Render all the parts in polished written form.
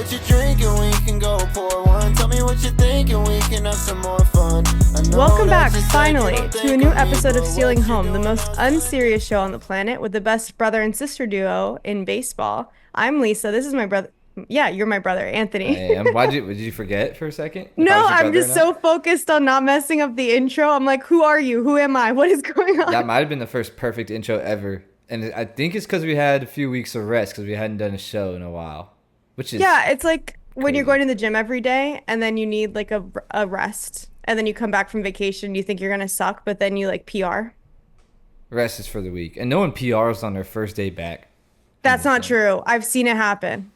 what you're drinking, we can go pour one. Tell me what you're thinking, we can have some more fun. Welcome back, finally, to a new episode of Stealing Home, the most unserious show on the planet with the best brother and sister duo in baseball. I'm Lisa. This is my brother. Yeah, you're my brother, I Anthony. am. Did you forget for a second? If I No, was your I'm brother or just not? so focused on not messing up the intro. I'm like, who are you? Who am I? What is going on? That might have been the first perfect intro ever. And I think it's because we had a few weeks of rest because we hadn't done a show in a while. Which is Yeah, it's like when you're crazy. going to the gym every day and then you need like a rest. And then you come back from vacation, you think you're gonna suck, but then you like PR. Rest is for the week. And no one PRs on their first day back. That's from the not gym. true. I've seen it happen.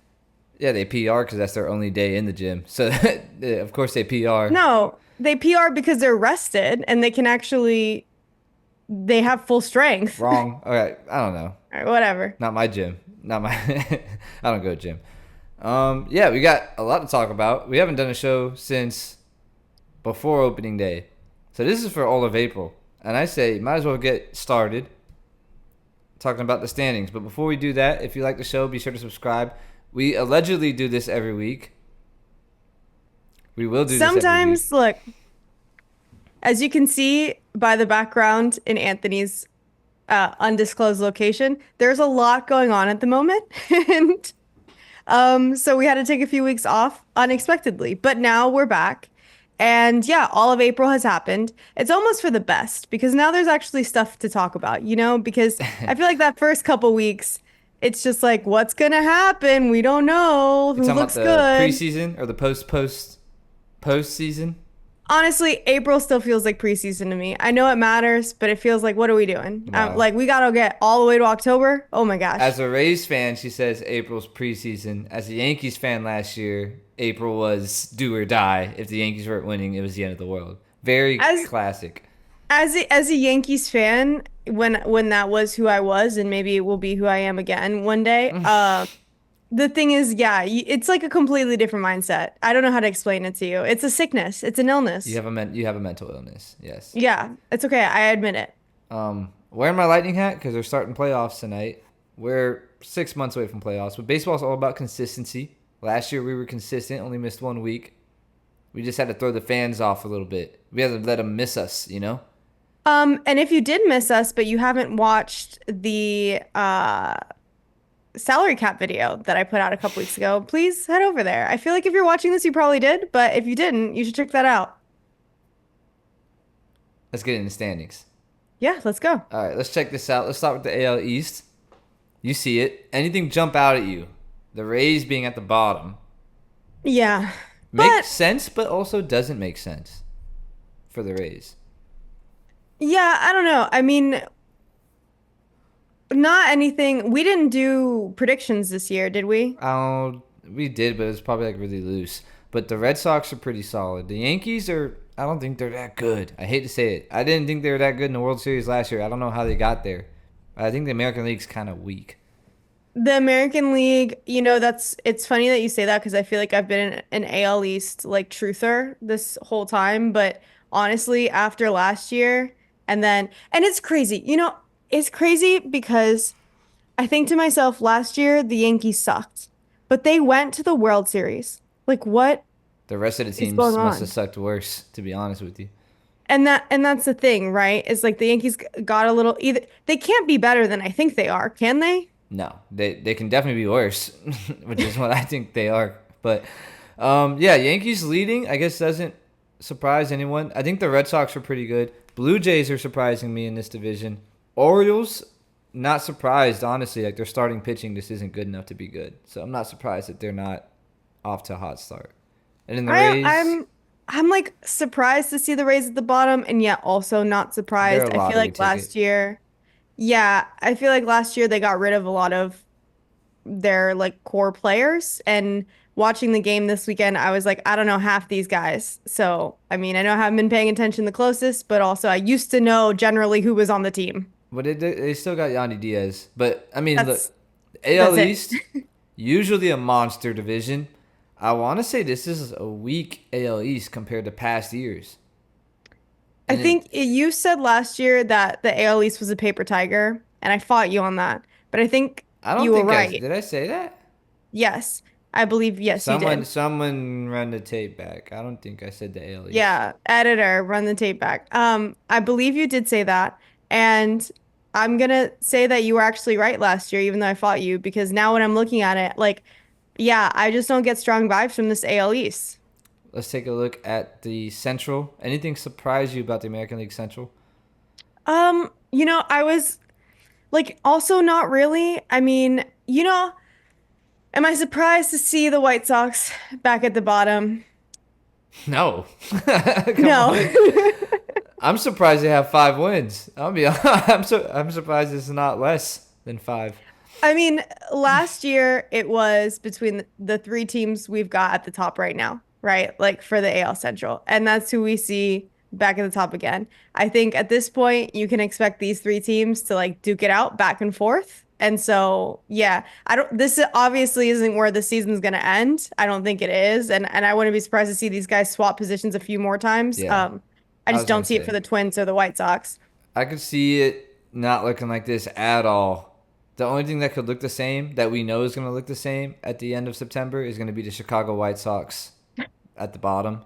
Yeah, they PR because that's their only day in the gym. So, of course, they PR. No, they PR because they're rested and they can actually they have full strength. Wrong. All right. I don't know. All right, whatever. Not my gym. Not my. I don't go to gym. Yeah, we got a lot to talk about. We haven't done a show since before opening day. So this is for all of April. And I say, might as well get started talking about the standings. But before we do that, if you like the show, be sure to subscribe. We allegedly do this every week. We will do this every week. Sometimes, look, as you can see by the background in Anthony's undisclosed location, there's a lot going on at the moment. And so we had to take a few weeks off unexpectedly. But now we're back. And yeah, all of April has happened. It's almost for the best because now there's actually stuff to talk about, because I feel like that first couple weeks, it's just like, what's gonna happen? We don't know. You Who talking looks about the good? preseason or the post season? Honestly, April still feels like preseason to me. I know it matters, but it feels like, what are we doing? Wow. Like, we gotta get all the way to October? Oh my gosh. As a Rays fan, she says April's preseason. As a Yankees fan last year, April was do or die. If the Yankees weren't winning, it was the end of the world. Very classic. As a Yankees fan, when that was who I was, and maybe it will be who I am again one day, the thing is, yeah, it's like a completely different mindset. I don't know how to explain it to you. It's a sickness. It's an illness. You have a mental illness. Yes. Yeah, it's okay. I admit it. Wearing my Lightning hat because they're starting playoffs tonight. We're 6 months away from playoffs, but baseball's all about consistency. Last year we were consistent, only missed 1 week. We just had to throw the fans off a little bit. We had to let them miss us, And if you did miss us, but you haven't watched the salary cap video that I put out a couple weeks ago, please head over there. I feel like if you're watching this, you probably did, but if you didn't, you should check that out. Let's get into standings. Yeah, let's go. All right, let's check this out. Let's start with the AL East. You see it. Anything jump out at you? The Rays being at the bottom. Yeah. Makes sense, but also doesn't make sense for the Rays. Yeah, I don't know. I mean, not anything. We didn't do predictions this year, did we? We did, but it's probably like really loose. But the Red Sox are pretty solid. The Yankees I don't think they're that good. I hate to say it. I didn't think they were that good in the World Series last year. I don't know how they got there. I think the American League's kind of weak. The American League, it's funny that you say that because I feel like I've been an AL East like truther this whole time, but honestly, after last year and it's crazy. It's crazy because I think to myself last year the Yankees sucked, but they went to the World Series. Like what The rest of the is teams going must on? have sucked worse, to be honest with you. And that's the thing, right? It's like the Yankees got a little either they can't be better than I think they are, can they? No, they can definitely be worse, which is what I think they are. But, yeah, Yankees leading, I guess, doesn't surprise anyone. I think the Red Sox are pretty good. Blue Jays are surprising me in this division. Orioles, not surprised, honestly. Like, their starting pitching just isn't good enough to be good. So I'm not surprised that they're not off to a hot start. And in the Rays, I'm like surprised to see the Rays at the bottom and yet also not surprised. they're a I feel lottery like last ticket. year, yeah, I feel like last year they got rid of a lot of their like core players and watching the game this weekend, I was like, I don't know half these guys. So, I mean, I know I haven't been paying attention the closest, but also I used to know generally who was on the team. But they still got Yandy Diaz. But, I mean, look, That's AL that's it. East, usually a monster division. I want to say this is a weak AL East compared to past years. I And think you said last year that the AL East was a paper tiger, and I fought you on that. But I think I don't you were think right. did I say that? Yes. I believe, yes, you did. Someone run the tape back. I don't think I said the AL East. Yeah, editor, run the tape back. I believe you did say that, and I'm gonna say that you were actually right last year, even though I fought you, because now when I'm looking at it, like, yeah, I just don't get strong vibes from this AL East. Let's take a look at the Central. Anything surprise you about the American League Central? I was like also not really. I mean, am I surprised to see the White Sox back at the bottom? No. Come No. on. I'm surprised they have 5 wins. I'll be I'm surprised it's not less than 5. I mean, last year it was between the three teams we've got at the top right now, right? Like for the AL Central. And that's who we see back at the top again. I think at this point you can expect these three teams to like duke it out back and forth. And so, yeah, this obviously isn't where the season's going to end. I don't think it is. And I wouldn't be surprised to see these guys swap positions a few more times. Yeah. I I just was gonna don't see it for say. the Twins or the White Sox. I could see it not looking like this at all. The only thing that could look the same, that we know is going to look the same at the end of September, is going to be the Chicago White Sox at the bottom.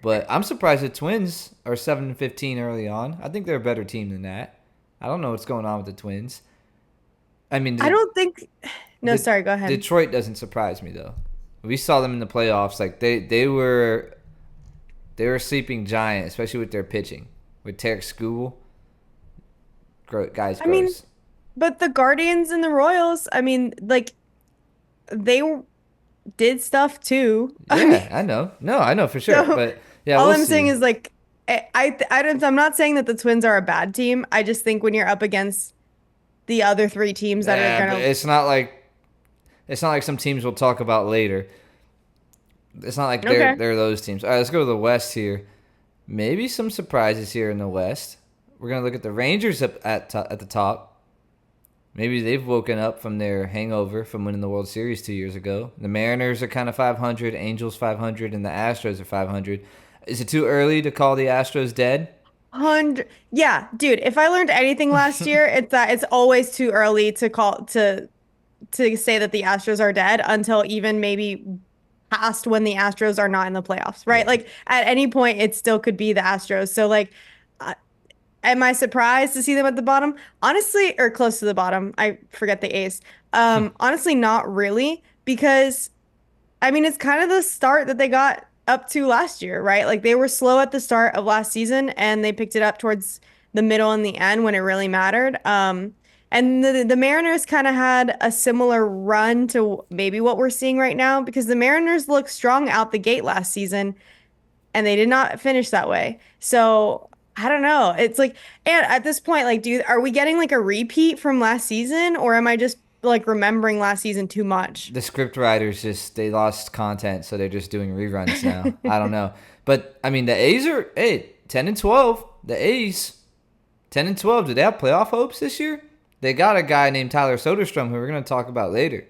But I'm surprised the Twins are 7-15 early on. I think they're a better team than that. I don't know what's going on with the Twins. I mean, I don't think. No, sorry, go ahead. Detroit doesn't surprise me though. We saw them in the playoffs. Like they were a sleeping giant, especially with their pitching. With Tarek Skubal, guys, I mean, gross. but the Guardians and the Royals, I mean, like they did stuff too. I mean, Yeah, I know. No, I know for sure. so But yeah, all we'll I'm saying see. is like I don't I'm not saying that the Twins are a bad team. I just think when you're up against the other three teams that are Yeah, but gonna it's not like some teams we'll talk about later. It's not like okay. they're those teams. All right, let's go to the West here. Maybe some surprises here in the West. We're gonna look at the Rangers up at the top. Maybe they've woken up from their hangover from winning the World Series 2 years ago. The Mariners are kind of 500, Angels 500, and the Astros are 500. Is it too early to call the Astros dead? Yeah, dude, if I learned anything last year, it's that it's always too early to call to say that the Astros are dead until even maybe past when the Astros are not in the playoffs, right? Yeah. Like at any point, it still could be the Astros. So like, uh, am I surprised to see them at the bottom? Honestly, or close to the bottom. I forget the A's. Honestly, not really, because I mean, it's kind of the start that they got up to last year, right? Like they were slow at the start of last season and they picked it up towards the middle and the end when it really mattered. And the Mariners kind of had a similar run to maybe what we're seeing right now because the Mariners looked strong out the gate last season and they did not finish that way. So I don't know. It's like, and at this point, like, are we getting like a repeat from last season or am I just like remembering last season too much? The script writers they lost content, so they're just doing reruns now. I don't know. But I mean the A's are 10-12. The A's 10-12. Do they have playoff hopes this year? They got a guy named Tyler Soderstrom who we're gonna talk about later.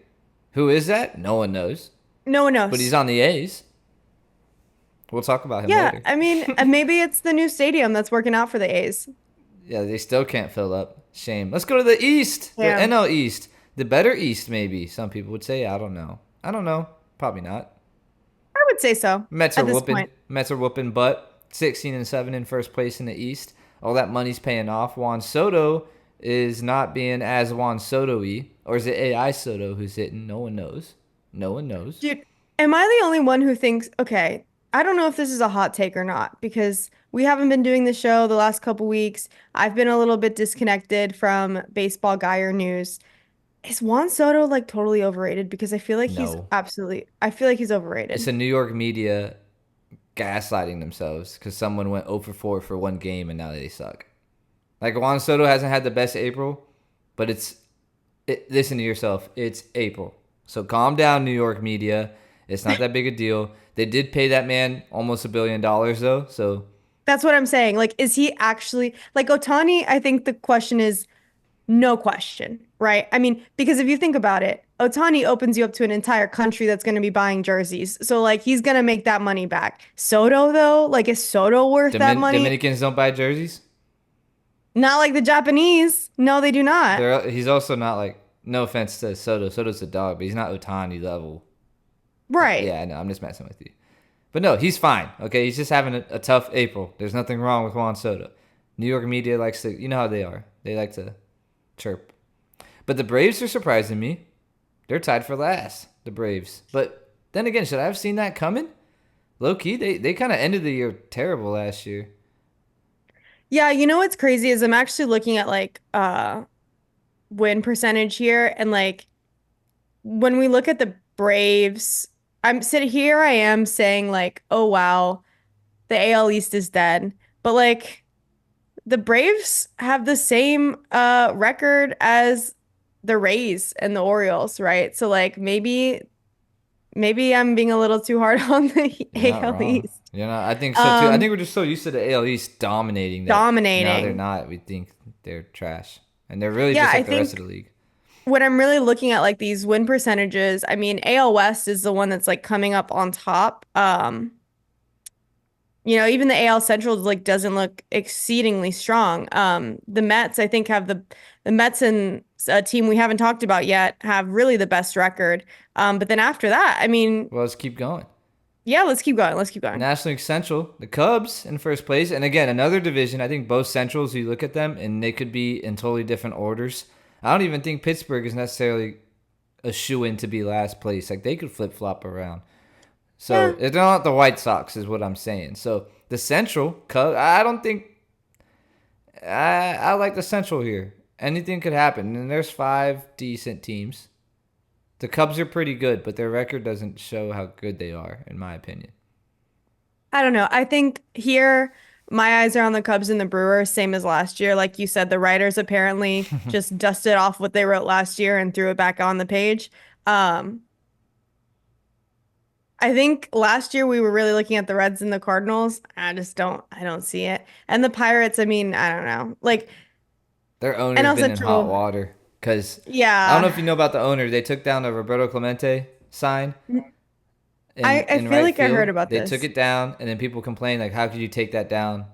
Who is that? No one knows. No one But he's knows. on the A's. We'll talk about him Yeah, later. I mean, maybe it's the new stadium that's working out for the A's. Yeah, they still can't fill up. Shame. Let's go to the East. The Yeah, NL East. The better East, maybe. Some people would say. I don't know. I don't know. Probably not. I would say so Mets are at this whooping. point. Mets are whooping butt. 16-7 in first place in the East. All that money's paying off. Juan Soto is not being as Juan Soto-y. Or is it AI Soto who's hitting? No one knows. No one knows. Dude, am I the only one who thinks, okay, I don't know if this is a hot take or not because we haven't been doing the show the last couple weeks. I've been a little bit disconnected from baseball guy or news. Is Juan Soto like totally overrated? Because No. I feel like he's It's overrated. the New York media gaslighting themselves because someone went 0 for 4 for one game and now they suck. Like Juan Soto hasn't had the best April, but listen to yourself. It's April. So calm down, New York media. It's not that big a deal. They did pay that man almost $1 billion though. So That's what I'm saying. Like, is he actually like Otani? I think the question is no question, right? I mean, because if you think about it, Otani opens you up to an entire country that's going to be buying jerseys. So, like, he's going to make that money back. Soto, though, like, is Soto worth that money? Dominicans don't buy jerseys. Not like the Japanese. No, they do not. He's also not like, no offense to Soto. Soto's a dog, but he's not Otani level. Right. Yeah, I know. I'm just messing with you. But no, he's fine. Okay, he's just having a tough April. There's nothing wrong with Juan Soto. New York media likes to, you know how they are. They like to chirp. But the Braves are surprising me. They're tied for last, the Braves. But then again, should I have seen that coming? Low key, they kind of ended the year terrible last year. Yeah, you know what's crazy is I'm actually looking at like win percentage here, and like when we look at the Braves, I'm sitting here I am saying like, "Oh wow, the AL East is dead." But like the Braves have the same record as the Rays and the Orioles, right? So like maybe I'm being a little too hard on the You're not AL wrong. East. You know, I think so too. I Um, think we're just so used to the AL East dominating that now they're Dominating. not. We think they're trash, and they're really Yeah, just I like the rest of think the league. when I'm really looking at like these win percentages, I mean, AL West is the one that's like coming up on top. Even the AL Central like doesn't look exceedingly strong. The Mets, I think, have the Mets and a team we haven't talked about yet have really the best record. But then after that, I mean, Well, let's keep going. yeah, let's keep going. Let's keep going. National League Central, the Cubs in first place, and again another division. I think both Centrals, you look at them, and they could be in totally different orders. I don't even think Pittsburgh is necessarily a shoe in to be last place. Like they could flip flop around. So Yeah, they're not the White Sox, is what I'm saying. So the Central, Cubs, I don't think I like the Central here. Anything could happen, and there's 5 decent teams. The Cubs are pretty good, but their record doesn't show how good they are, in my opinion. I don't know. I think here my eyes are on the Cubs and the Brewers, same as last year. Like you said, the writers apparently just dusted off what they wrote last year and threw it back on the page. Um, I think last year we were really looking at the Reds and the Cardinals. I don't see it. And the Pirates, I mean, I don't know. Like Their owner's NL been in hot Central, water because I don't know yeah. if you know about the owner. They took down the Roberto Clemente sign I in feel right like I heard field. about They took this. it down, and then people complained like, "How could you take that down?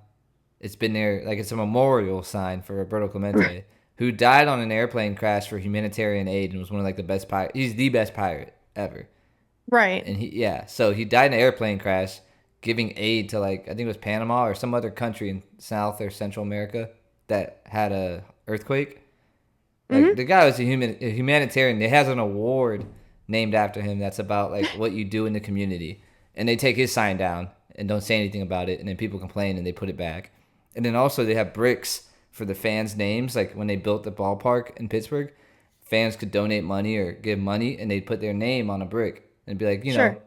It's been there like it's a memorial sign for Roberto Clemente, who died on an airplane crash for humanitarian aid and was one of like the best pirate. He's the best pirate ever, Right. and so he died in an airplane crash, giving aid to like I think it was Panama or some other country in South or Central America that had a earthquake. Like Hmm. the guy was a humanitarian. They has an award named after him that's about like what you do in the community. And they take his sign down and don't say anything about it, and then people complain and they put it back. And then also they have bricks for the fans' names. Like when they built the ballpark in Pittsburgh, fans could donate money or give money, and they'd put their name on a brick and be like, Sure.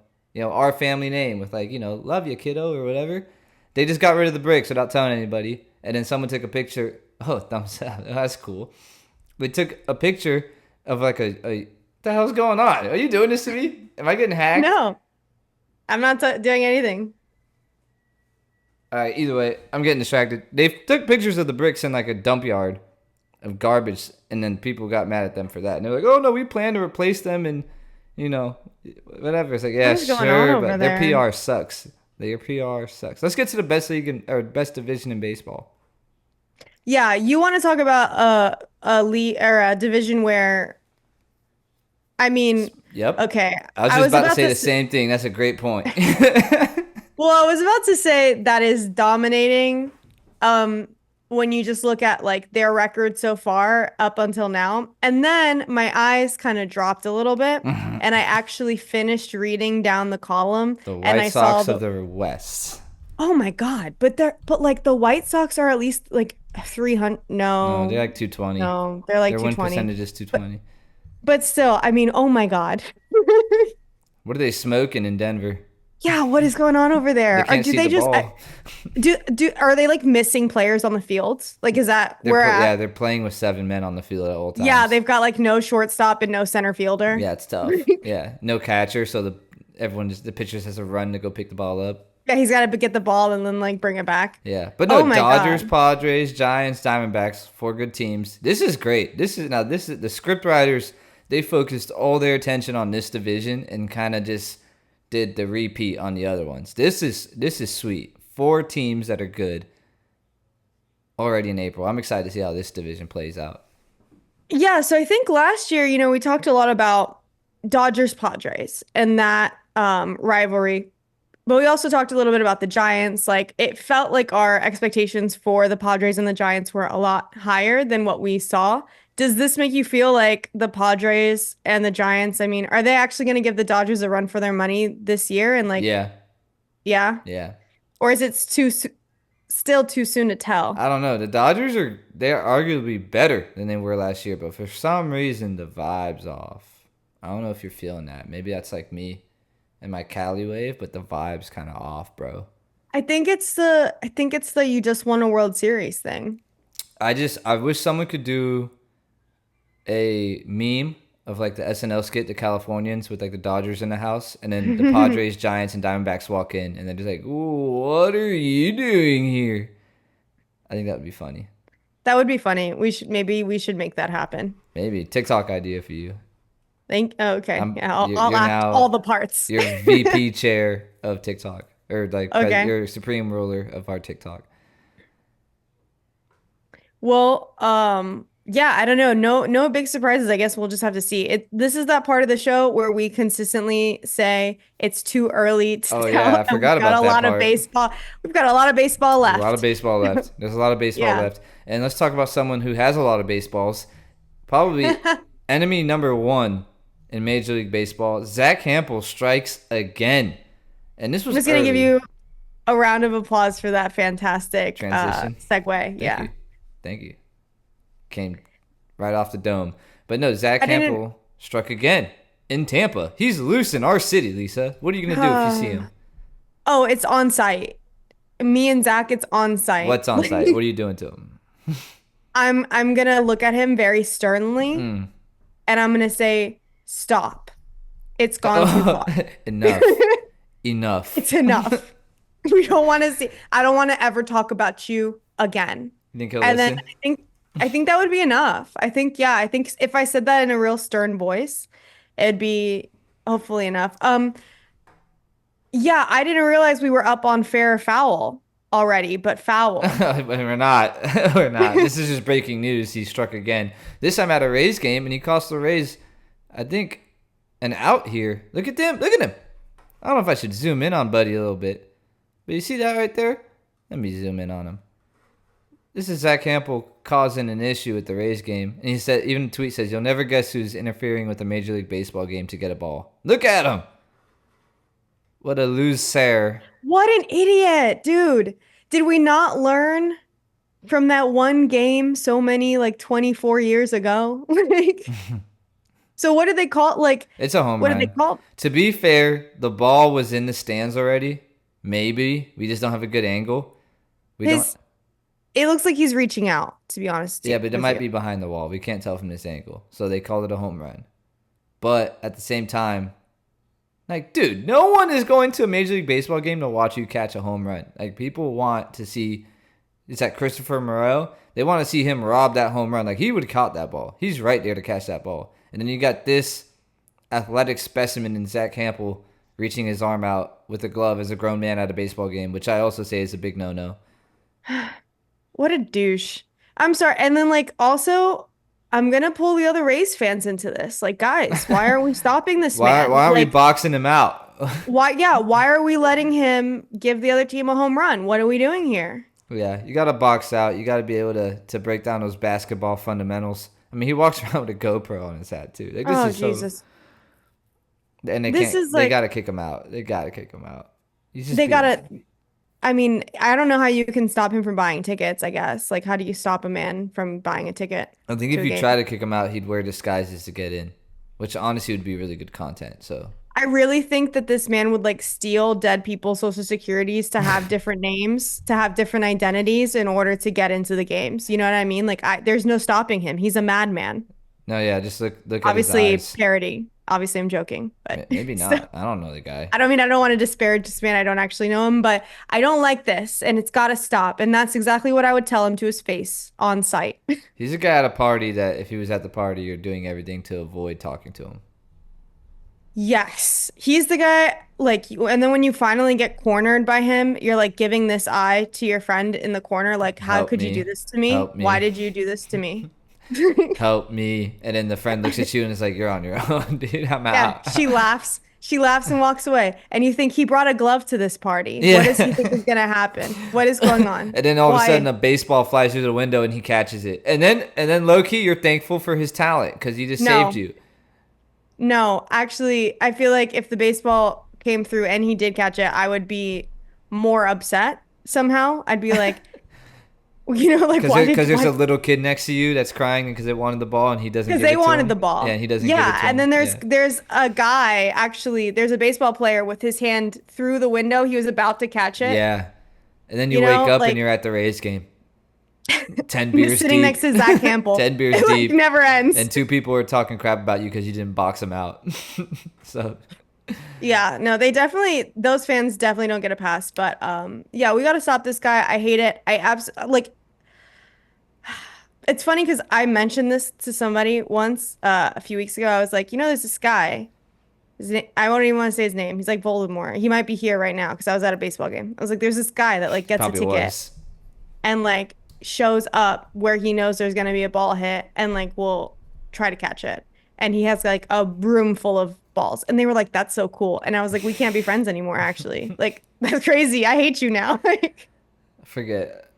our family name with like, love you, kiddo, or whatever. They just got rid of the bricks without telling anybody. And then someone took a picture. Oh, thumbs up. That's cool. They took a picture of like what the hell's going on? Are you doing this to me? Am I getting hacked? No, I'm not doing anything. All right, either way, I'm getting distracted. They took pictures of the bricks in like a dump yard of garbage, and then people got mad at them for that. And they're like, "Oh no, we plan to replace them," and you know, whatever. It's like, What yeah, is going on sure, over but their there? PR sucks. Their PR sucks. Let's get to the best league or best division in baseball. Yeah, you want to talk about a league or a division where I mean, Yep. okay, I was I just was about to about say to the s same thing. That's a great point. well, I was about to say that is dominating when you just look at like their record so far up until now. And then my eyes kind of dropped a little bit and I actually finished reading down the column The and White I saw Sox of the the West. oh my God, but like the White Sox are at least like 300 No, they're no, like 220. no, they're like Their win 220. percentage is But 220. but still, I mean, oh my God. What are they smoking in Denver? Yeah, what is going on over They there? Or can't do see they the just ball. do are they like missing players on the fields? Like is that where Yeah, at? they're playing with 7 men on the field at all Yeah, times. they've got like no shortstop and no center fielder. Yeah, it's tough. Yeah, no catcher, so the pitchers has to run to go pick the ball up. Yeah, he's got to get the ball and then like bring it back. Yeah, but Oh no, my Dodgers, God. Padres, Giants, Diamondbacks, 4 good teams. This is great. This is the script writers. They focused all their attention on this division and kind of just did the repeat on the other ones. This is sweet. 4 teams that are good already in April. I'm excited to see how this division plays out. Yeah, so I think last year, we talked a lot about Dodgers Padres and that rivalry. But we also talked a little bit about the Giants. Like it felt like our expectations for the Padres and the Giants were a lot higher than what we saw. Does this make you feel like the Padres and the Giants, I mean, are they actually going to give the Dodgers a run for their money this year? And like, Yeah, yeah, yeah. or is it still too soon to tell? I don't know. The Dodgers they're arguably better than they were last year, but for some reason the vibe's off. I don't know if you're feeling that. Maybe that's like me and my Cali wave, but the vibe's kind of off, bro. I think it's the you just won a World Series thing. I wish someone could do a meme of like the SNL skit, the Californians with like the Dodgers in the house, and then the Padres, Giants, and Diamondbacks walk in, and they're just like, "Ooh, what are you doing here?" I think that would be funny. That would be funny. We should make that happen. Maybe TikTok idea for you. Oh, okay. I'm Yeah, I'll, you're, I'll you're act all now the parts. you're VP chair of TikTok or like Okay. you're supreme ruler of our TikTok. Well, yeah, I don't know. No big surprises. I guess we'll just have to see. This is that part of the show where we consistently say it's too early to Oh tell, yeah, I and we've forgot got about a that lot of part. baseball. We've got a lot of baseball There's a lot of left. baseball left. There's a lot of baseball Yeah. left. And let's talk about someone who has a lot of baseballs. Probably enemy number one in Major League Baseball. Zack Hample strikes again. And this I'm was just gonna give early. you a round of applause for that fantastic Transition. segue. Thank Yeah. you. Thank you. Came right off the dome. But no, Zack I didn't. Hample struck again in Tampa. He's loose in our city, Lisa. What are you going to do if you see him? Oh, it's on site. Me and Zach, it's on site. What's on site? What are you doing to him? I'm gonna look at him very sternly Mm. and I'm gonna say, stop. It's gone too far. Enough. Enough. It's enough. We don't want to see. I don't want to ever talk about you again. You think he'll And then listen? I think that would be enough. I think if I said that in a real stern voice, it'd be hopefully enough. Yeah, I didn't realize we were up on fair or foul already, but foul. We're not. We're not. This is just breaking news. He struck again. This time at a Rays game, and he cost the Rays, I think, an out here. Look at them. Look at him. I don't know if I should zoom in on Buddy a little bit. But you see that right there? Let me zoom in on him. This is Zack Hample causing an issue at the Rays game. And he said, even the tweet says, "You'll never guess who's interfering with a Major League Baseball game to get a ball." Look at him. What a loser. What an idiot, dude. Did we not learn from that one game so many like 24 years ago? Like, so what did they call it? Like, It's a home what did they run. call it? To be fair, the ball was in the stands already. Maybe. We just don't have a good angle. We don't. His It looks like he's reaching out, to be honest Yeah, but it with might you. be behind the wall. We can't tell from this angle. So they called it a home run. But at the same time, like, dude, no one is going to a Major League Baseball game to watch you catch a home run. Like, people want to see, is that Christopher Morel? They want to see him rob that home run. Like, he would have caught that ball. He's right there to catch that ball. And then you got this athletic specimen in Zack Hample reaching his arm out with a glove as a grown man at a baseball game, which I also say is a big no-no. What a douche. I'm sorry. And then like also, I'm gonna pull the other Rays fans into this. Like, guys, why are we stopping this Why man? aren't we Like, boxing him out? why are we letting him give the other team a home run? What are we doing here? Yeah, you got to box out. You got to be able to break down those basketball fundamentals. I mean, he walks around with a GoPro on his head too. Like, this Oh, is so, Jesus. and they This can't. is They like got to kick him out. They got to kick him out. He's just they being. gotta I mean, I don't know how you can stop him from buying tickets, I guess. Like, how do you stop a man from buying a ticket I think to if a you game? try to kick him out, he'd wear disguises to get in, which honestly would be really good content. So I really think that this man would like steal dead people's social securities to have different names, to have different identities in order to get into the games. You know what I mean? Like, there's no stopping him. He's a madman. no, yeah, just look at his Obviously, eyes. parody. Obviously, I'm joking, but Maybe still. not. I don't know the guy. I don't mean I don't want to disparage this man. I don't actually know him, but I don't like this, and it's got to stop. And that's exactly what I would tell him to his face on site. He's a guy at a party that if he was at the party, you're doing everything to avoid talking to him. Yes, he's the guy. Like, and then when you finally get cornered by him, you're like giving this eye to your friend in the corner, like, how Help could you do me. this to me? Help Why me. did you do this to me? Help me. And then the friend looks at you and is like, "You're on your own, dude. I'm Yeah, out." she laughs. She laughs and walks away. And you think he brought a glove to this party. Yeah. What does he think is gonna happen? What is going on? And then all of a sudden Why? a baseball flies through the window and he catches it. And then low key you're thankful for his talent because he just saved No. you. No, actually, I feel like if the baseball came through and he did catch it, I would be more upset somehow. I'd be like, like Because there's a why? little kid next to you that's crying because it wanted the ball and he doesn't Because give they it to wanted him. the ball. Yeah, and he doesn't give it Yeah, to and him. then there's Yeah. there's a guy actually, there's a baseball player with his hand through the window. He was about to catch it. Yeah. And then you wake up and Like you're at the Rays game. 10 beers sitting deep. next to Zack Hample. 10 beers It like deep. never ends. And two people are talking crap about you because you didn't box them out. So, Yeah, no, those fans definitely don't get a pass. But yeah, we got to stop this guy. I hate it. Like, it's funny because I mentioned this to somebody once a few weeks ago. I was like, there's this guy. I don't even want to say his name. He's like Voldemort. He might be here right now because I was at a baseball game. I was like, there's this guy that like gets a probably ticket was. and like shows up where he knows there's gonna be a ball hit and like will try to catch it. And he has like a room full of balls. And they were like, that's so cool. And I was like, we can't be friends anymore, actually. Like, that's crazy. I hate you now. Like, I forget.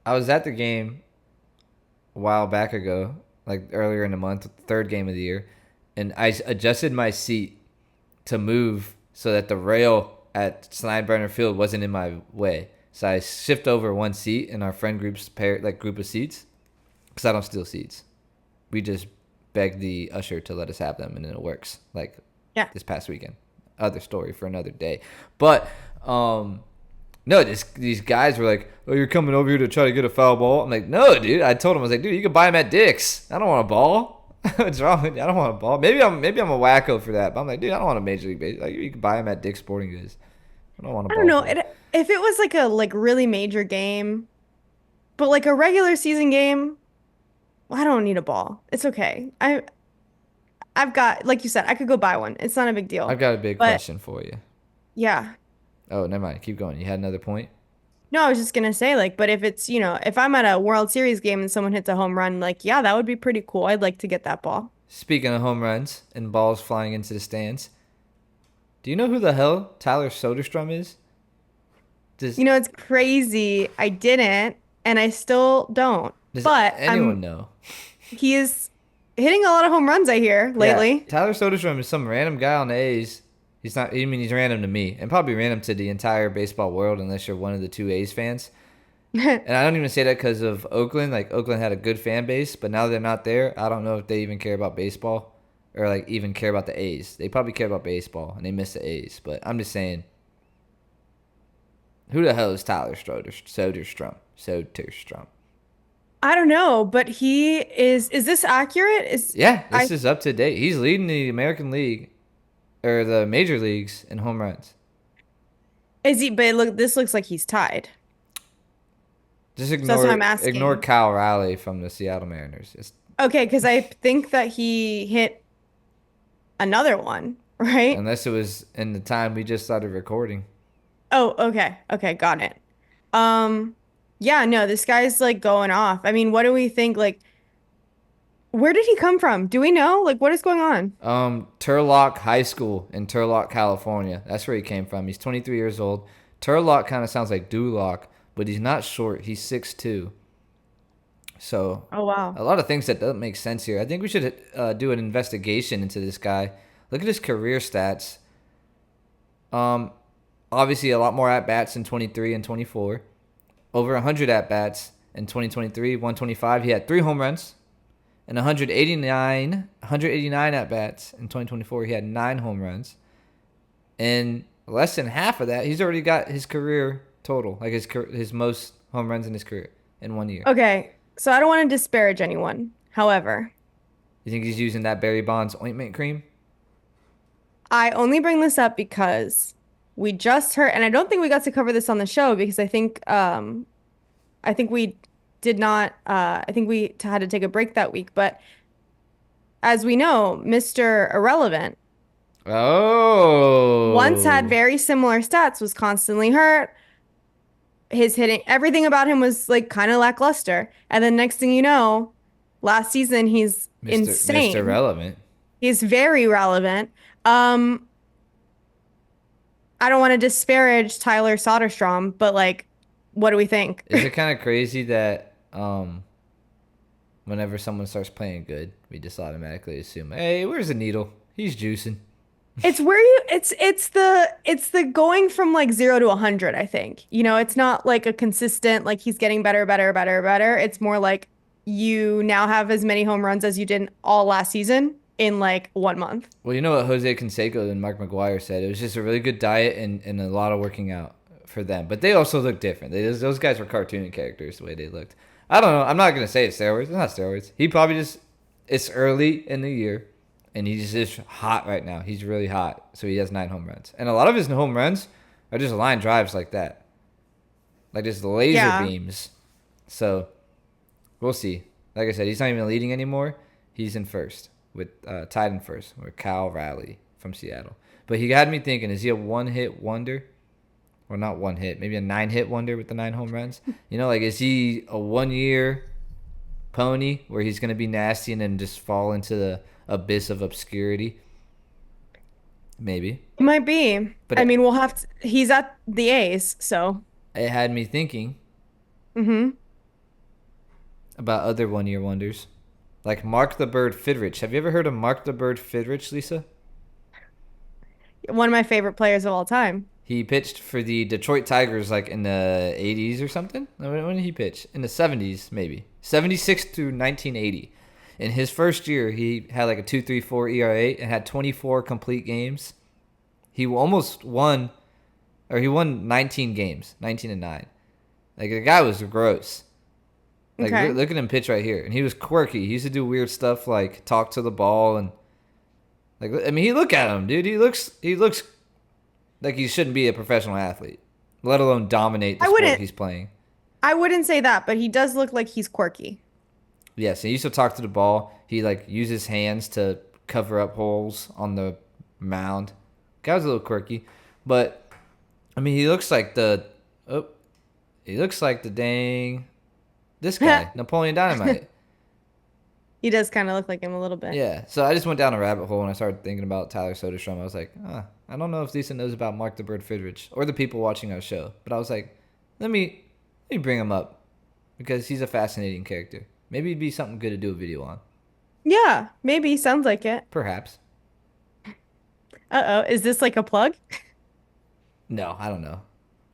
I was at the game a while back ago, like earlier in the month, third game of the year, and I adjusted my seat to move so that the rail at Steinbrenner Field wasn't in my way. So I shift over one seat in our friend group's group of seats, because I don't steal seats. We just beg the usher to let us have them, and then it works. Like yeah. this past weekend, other story for another day. But no, these guys were like, "Oh, you're coming over here to try to get a foul ball?" I'm like, "No, dude." I told him, I was like, "Dude, you can buy them at Dick's. I don't want a ball. What's wrong with you? I don't want a ball. Maybe I'm a wacko for that, but I'm like, dude, I don't want a major league baseball. Like, you can buy them at Dick's Sporting Goods. I don't want a I ball don't know. for it." If it was like a like really major game, but like a regular season game, well, I don't need a ball. It's okay. I've got, like you said, I could go buy one. It's not a big deal. I've got a big But question for you. yeah. Oh, never mind. Keep going. You had another point? No, I was just gonna say, like, but if it's, if I'm at a World Series game and someone hits a home run, like, yeah, that would be pretty cool. I'd like to get that ball. Speaking of home runs and balls flying into the stands, do you know who the hell Tyler Soderstrom is? It's crazy. I didn't, and I still don't. Does But anyone know? he is hitting a lot of home runs, I hear, lately. Yeah, Tyler Soderstrom is some random guy on the A's. He's not. I mean, he's random to me, and probably random to the entire baseball world, unless you're one of the two A's fans. And I don't even say that because of Oakland. Like, Oakland had a good fan base, but now they're not there. I don't know if they even care about baseball or like even care about the A's. They probably care about baseball and they miss the A's. But I'm just saying, who the hell is Tyler Soderstrom? Soderstrom. I don't know, but he is this accurate? Yeah, I this is up to date. He's leading the American League or the major leagues in home runs. is he but look this looks like he's tied. Just So that's what I'm asking. ignore Kyle Riley from the Seattle Mariners. Okay, because I think that he hit another one, right? Unless it was in the time we just started recording. Oh, okay. Okay, got it. Yeah, no, this guy's like going off. I mean, what do we think? Like, where did he come from? Do we know? Like, what is going on? Turlock High School in Turlock, California. That's where he came from. He's 23 years old. Turlock kind of sounds like Duloc, but he's not short. He's 6'2". So Oh, wow. a lot of things that don't make sense here. I think we should do an investigation into this guy. Look at his career stats. Obviously a lot more at-bats in 23 and 24. Over 100 at-bats in 2023, 125. He had 3 home runs. And 189 at-bats in 2024. He had 9 home runs. And less than half of that, he's already got his career total, like his most home runs in his career in 1 year. Okay, so I don't want to disparage anyone. However, You think he's using that Barry Bonds ointment cream? I only bring this up because we just heard, and I don't think we got to cover this on the show because I think we did not, I think we had to take a break that week. But as we know, Mr. Irrelevant Oh. once had very similar stats, was constantly hurt. His hitting, everything about him was like kind of lackluster. And then next thing you know, last season he's insane. Mr. Relevant. He's very relevant. I don't want to disparage Tyler Soderstrom, but like, what do we think? Is it kind of crazy that whenever someone starts playing good, we just automatically assume, hey, where's the needle? He's juicing. It's where it's the going from like 0 to 100, I think. You know, it's not like a consistent like he's getting better, better, better, better. It's more like you now have as many home runs as you did all last season in like 1 month. Well, you know what Jose Canseco and Mark McGuire said? It was just a really good diet and a lot of working out for them. But they also look different. Those guys were cartoon characters the way they looked. I don't know. I'm not going to say it's steroids. It's not steroids. He probably just, it's early in the year, and he's just hot right now. He's really hot. So he has 9 home runs. And a lot of his home runs are just line drives like that. Like just laser beams. So we'll see. Like I said, he's not even leading anymore. He's in first, with tied in first with Cal Raleigh from Seattle. But he had me thinking, is he a one-hit wonder? Or not one hit, maybe a 9-hit wonder with the 9 home runs? You know, like, is he a 1-year pony where he's going to be nasty and then just fall into the abyss of obscurity? Maybe. It might be. But I mean, we'll have to, he's at the A's, so. It had me thinking Mm-hmm. about other 1-year wonders. Like Mark the Bird Fidrich. Have you ever heard of Mark the Bird Fidrich, Lisa? One of my favorite players of all time. He pitched for the Detroit Tigers like in the 80s or something. When did he pitch? In the 70s, maybe. 76 through 1980. In his first year, he had like a 2.34 ERA and had 24 complete games. He almost won, or he won 19 games, 19-9. Like, the guy was gross. Like, Okay. look at him pitch right here. And he was quirky. He used to do weird stuff like talk to the ball and like, I mean, look at him, dude. He looks like he shouldn't be a professional athlete, let alone dominate the sport he's playing. I wouldn't say that, but he does look like he's quirky. Yes, he used to talk to the ball. He like uses hands to cover up holes on the mound. Guy was a little quirky, but I mean, he looks like the dang this guy, Napoleon Dynamite. He does kind of look like him a little bit. Yeah, so I just went down a rabbit hole and I started thinking about Tyler Soderstrom. I was like, I don't know if Lisa knows about Mark the Bird Fidrich or the people watching our show, but I was like, let me bring him up because he's a fascinating character. Maybe it'd be something good to do a video on. Yeah, maybe. Sounds like it. Perhaps. Uh-oh. Is this like a plug? No, I don't know.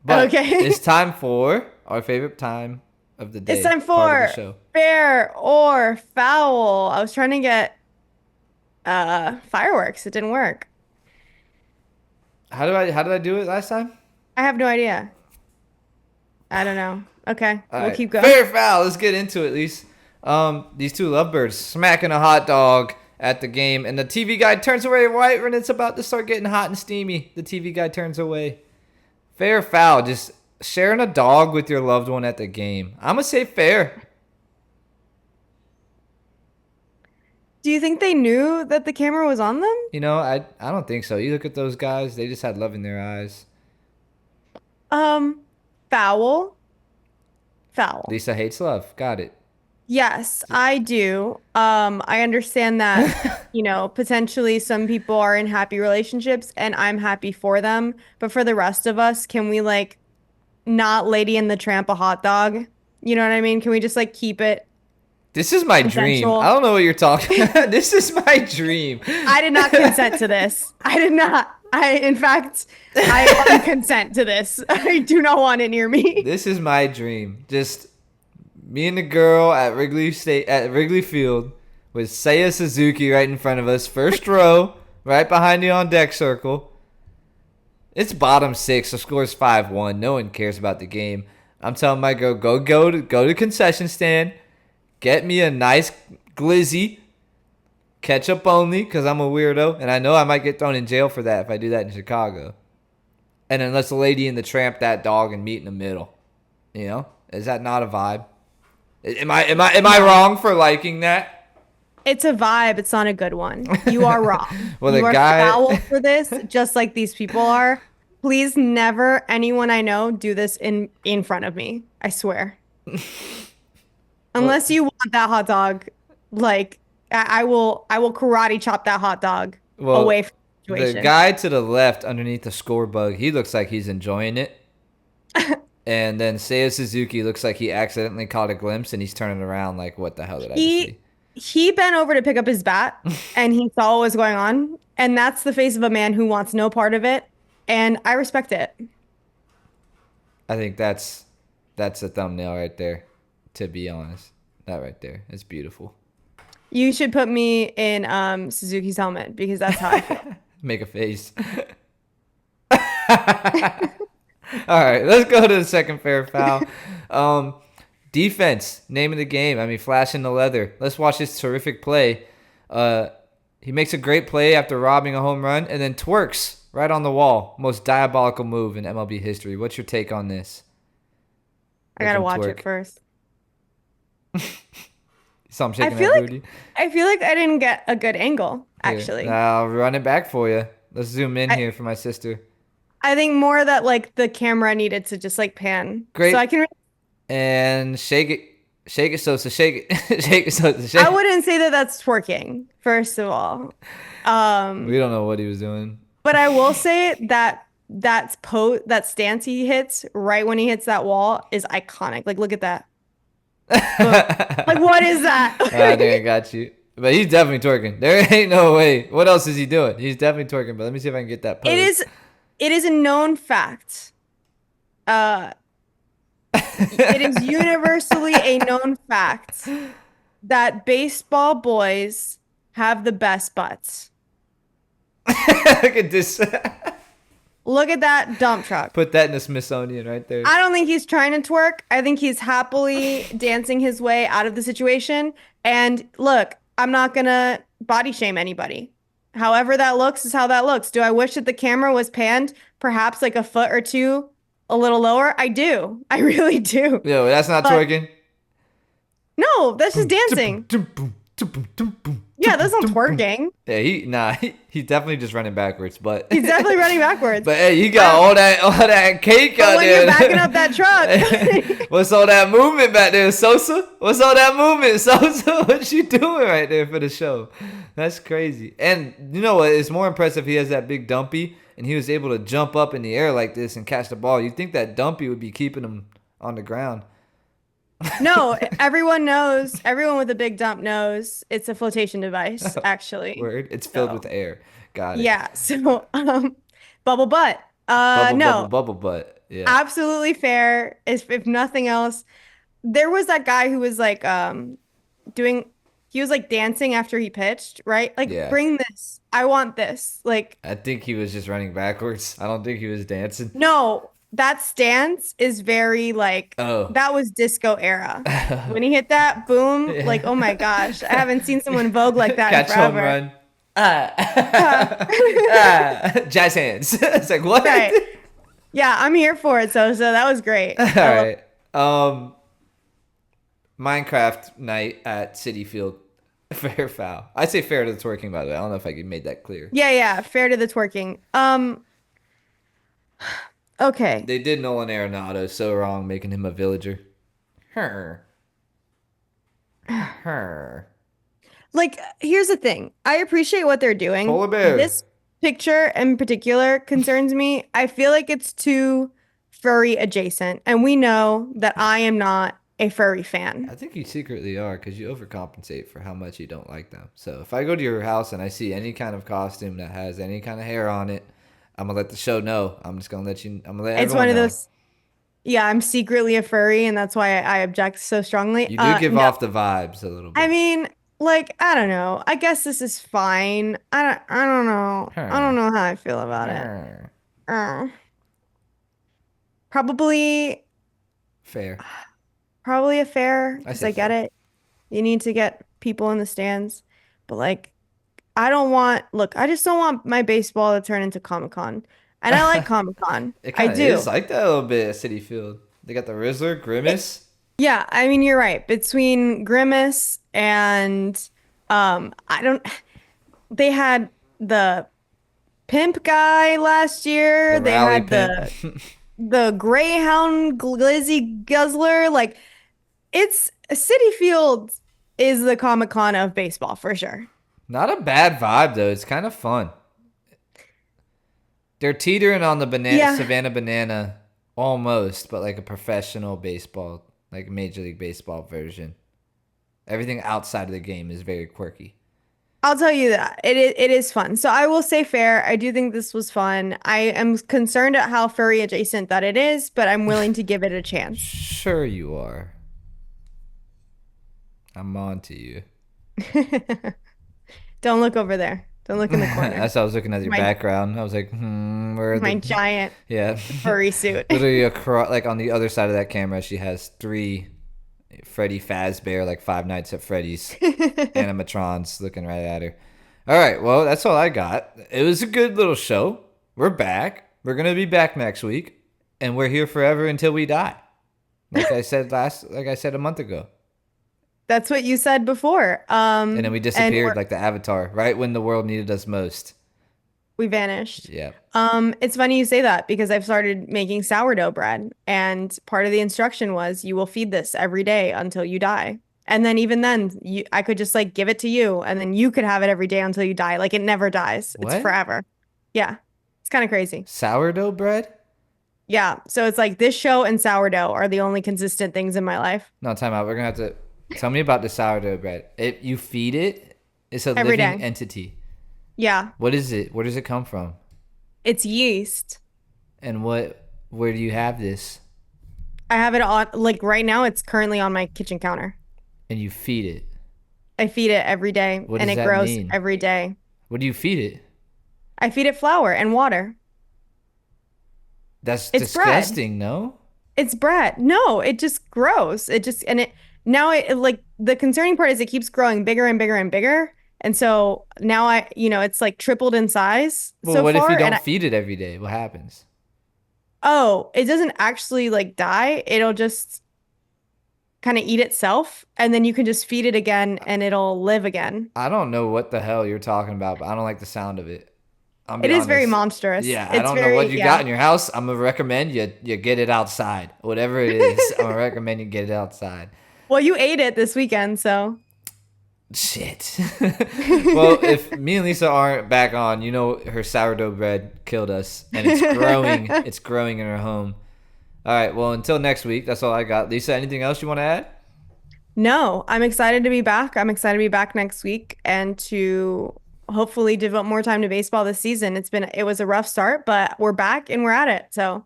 But Okay. It's time for our favorite time of the day. It's time part of for the show. fair or foul. I was trying to get fireworks. It didn't work. How did I do it last time? I have no idea. I don't know. Okay, All we'll right. keep going. Fair or foul. Let's get into it, Lise. These two lovebirds smacking a hot dog at the game, and the TV guy turns away right when it's about to start getting hot and steamy. The TV guy turns away. Fair or foul? Just sharing a dog with your loved one at the game. I'm gonna say fair. Do you think they knew that the camera was on them? You know, I don't think so. You look at those guys; they just had love in their eyes. Foul. Foul. Lisa hates love. Got it. Yes, I do. I understand that, you know, potentially some people are in happy relationships and I'm happy for them. But for the rest of us, can we like not Lady and the Tramp a hot dog? You know what I mean? Can we just like keep it This is my dream. consensual? I don't know what you're talking. This is my dream. I did not consent to this. I did not. In fact, I consent to this. I do not want it near me. This is my dream. Just me and the girl at Wrigley Field with Seiya Suzuki right in front of us, first row, right behind the on deck circle. It's bottom 6, the score's 5-1. No one cares about the game. I'm telling my girl, go to concession stand, get me a nice glizzy, ketchup only, because I'm a weirdo, and I know I might get thrown in jail for that if I do that in Chicago. And then let's Lady and the Tramp that dog and meet in the middle. You know, is that not a vibe? Am I wrong for liking that? It's a vibe. It's not a good one. You are wrong. Well, you the are guy foul for this, just like these people are. Please never anyone I know do this in front of me. I swear. Unless you want that hot dog, like I will karate chop that hot dog away from situation. guy to the left underneath the score bug, he looks like he's enjoying it. And then Seiya Suzuki looks like he accidentally caught a glimpse and he's turning around like, what the hell did I just He see? he bent over to pick up his bat and he saw what was going on. And that's the face of a man who wants no part of it. And I respect it. I think that's a thumbnail right there, to be honest. That right there. It's beautiful. You should put me in Suzuki's helmet because that's how I feel. Make a face. All right, let's go to the second fair foul. Defense, name of the game. I mean, flashing the leather. Let's watch this terrific play. He makes a great play after robbing a home run and then twerks right on the wall. Most diabolical move in MLB history. What's your take on this? I gotta Making watch twerk. it first. So I'm shaking I feel that like booty. I feel like I didn't get a good angle, actually. Here, I'll run it back for you. Let's zoom in here for my sister. I think more that like the camera needed to just like pan. Great. So I can And shake it, Sosa, shake it, shake it, Sosa, shake I it. wouldn't say that that's twerking, first of all. We don't know what he was doing. But I will say that that stance he hits right when he hits that wall is iconic. Like, look at that. Like, what is that? I think I got you. But he's definitely twerking. There ain't no way. What else is he doing? He's definitely twerking. But let me see if I can get that pose. It is a known fact. It is universally a known fact that baseball boys have the best butts. Look at this. Look at that dump truck. Put that in the Smithsonian right there. I don't think he's trying to twerk. I think he's happily dancing his way out of the situation. And look, I'm not gonna body shame anybody. However that looks is how that looks. Do I wish that the camera was panned perhaps like a foot or two a little lower? I do. I really do. Yo, that's not But- twerking. No, that's just dancing. Yeah, that's not twerking. Yeah, he's definitely just running backwards. But He's definitely running backwards. But hey, you got all that cake But out when there. you're backing up that truck, What's all that movement back there, Sosa? What's all that movement, Sosa? What you doing right there for the show? That's crazy. And you know what? It's more impressive he has that big dumpy, and he was able to jump up in the air like this and catch the ball. You'd think that dumpy would be keeping him on the ground. no, everyone knows, everyone with a big dump knows it's a flotation device, actually. Word. It's filled So, with air. Got it. yeah, so bubble butt. Bubble, No, bubble butt. Yeah. absolutely fair. If nothing else, there was that guy who was like he was like dancing after he pitched, right? Like, Yeah. bring this. I want this. Like, I think he was just running backwards. I don't think he was dancing. no, that stance is very like Oh. that was disco era. When he hit that boom, Yeah. like, oh my gosh, I haven't seen someone vogue like that in Catch home forever. run. Jazz hands. It's like, what? Right. Yeah, I'm here for it, so that was great. All right. Minecraft night at City Field. Fair foul. I say fair to the twerking, by the way. I don't know if I made that clear. Yeah, fair to the twerking. Okay. They did Nolan Arenado so wrong, making him a villager. Her. Like, here's the thing. I appreciate what they're doing. Polar bear. This picture in particular concerns me. I feel like it's too furry adjacent, and we know that I am not a furry fan. I think you secretly are because you overcompensate for how much you don't like them. So if I go to your house and I see any kind of costume that has any kind of hair on it, I'm gonna let the show know. I'm just gonna let you. I'm gonna let It's everyone one of know. those. Yeah, I'm secretly a furry, and that's why I object so strongly. You do give no. off the vibes a little bit. I mean, like, I don't know. I guess this is fine. I don't know. I don't know how I feel about it. Probably Fair. a fair, I because say I get fair. it. You need to get people in the stands, but like, I just don't want my baseball to turn into Comic-Con. And I like Comic-Con. It I kind of do. is like that a little bit at City Field. They got the Rizzler, Grimace. Yeah, I mean, you're right. Between Grimace and they had the pimp guy last year. The They rally had pimp. the Greyhound Glizzy Guzzler. Like, it's City Field is the Comic-Con of baseball for sure. Not a bad vibe though. It's kind of fun. They're teetering on the Yeah. Savannah Banana almost, but like a professional baseball, like Major League Baseball version. Everything outside of the game is very quirky. I'll tell you that. It is fun. So I will say fair. I do think this was fun. I am concerned at how furry adjacent that it is, but I'm willing to give it a chance. Sure you are. I'm on to you. Don't look over there. Don't look in the corner. That's why I was looking at your background. I was like, where are My the giant yeah furry suit. literally across, like on the other side of that camera, she has 3 Freddy Fazbear, like Five Nights at Freddy's animatrons looking right at her. All right, well, that's all I got. It was a good little show. We're back. We're gonna be back next week, and we're here forever until we die. Like I said a month ago. That's what you said before. And then we disappeared and like the Avatar, right when the world needed us most. we vanished. Yeah. It's funny you say that because I've started making sourdough bread, and part of the instruction was you will feed this every day until you die. And then even then, I could just like give it to you, and then you could have it every day until you die. Like it never dies. What? It's forever. Yeah. It's kind of crazy. Sourdough bread? Yeah. So it's like this show and sourdough are the only consistent things in my life. No, time out. We're gonna have to tell me about the sourdough bread. You feed it. It's a Every living day. entity. Yeah. What is it? Where does it come from? It's yeast. And where do you have this? I have it on, like right now, it's currently on my kitchen counter. And you feed it. I feed it every day, What and does it that grows mean? every day. What do you feed it? I feed it flour and water. That's It's bread. disgusting, no? It's bread. No, it just grows. Now like the concerning part is it keeps growing bigger and bigger and bigger. And so now it's like tripled in size Well, so what far. if you and don't feed it every day? What happens? it doesn't actually like die. It'll just kind of eat itself, and then you can just feed it again and it'll live again. I don't know what the hell you're talking about, but I don't like the sound of it. It is very monstrous. Yeah, I It's don't know very- what you got in your house. I'm gonna recommend you get it outside. Whatever it is, I'm gonna recommend you get it outside. Well, you ate it this weekend, so Shit. Well, if me and Lisa aren't back on, her sourdough bread killed us, and it's growing. It's growing in her home. All right. Well, until next week, that's all I got. Lisa, anything else you want to add? no, I'm excited to be back. I'm excited to be back next week and to hopefully devote more time to baseball this season. It was a rough start, but we're back and we're at it. So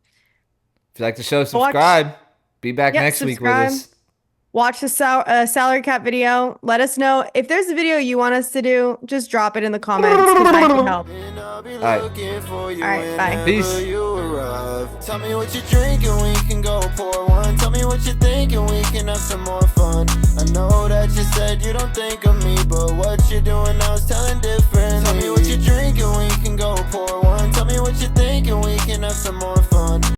If you like the show, subscribe. Be back Yep, next week with subscribe. us. watch the salary cap video. Let us know if there's a video you want us to do. Just drop it in the comments because I can help. And I'll be right. looking for you All right, bye. whenever Peace. you arrive. Tell me what you're drinking, we can go pour one. Tell me what you're thinking, we can have some more fun. I know that you said you don't think of me, but what you're doing now is telling different. Tell me what you're drinking, we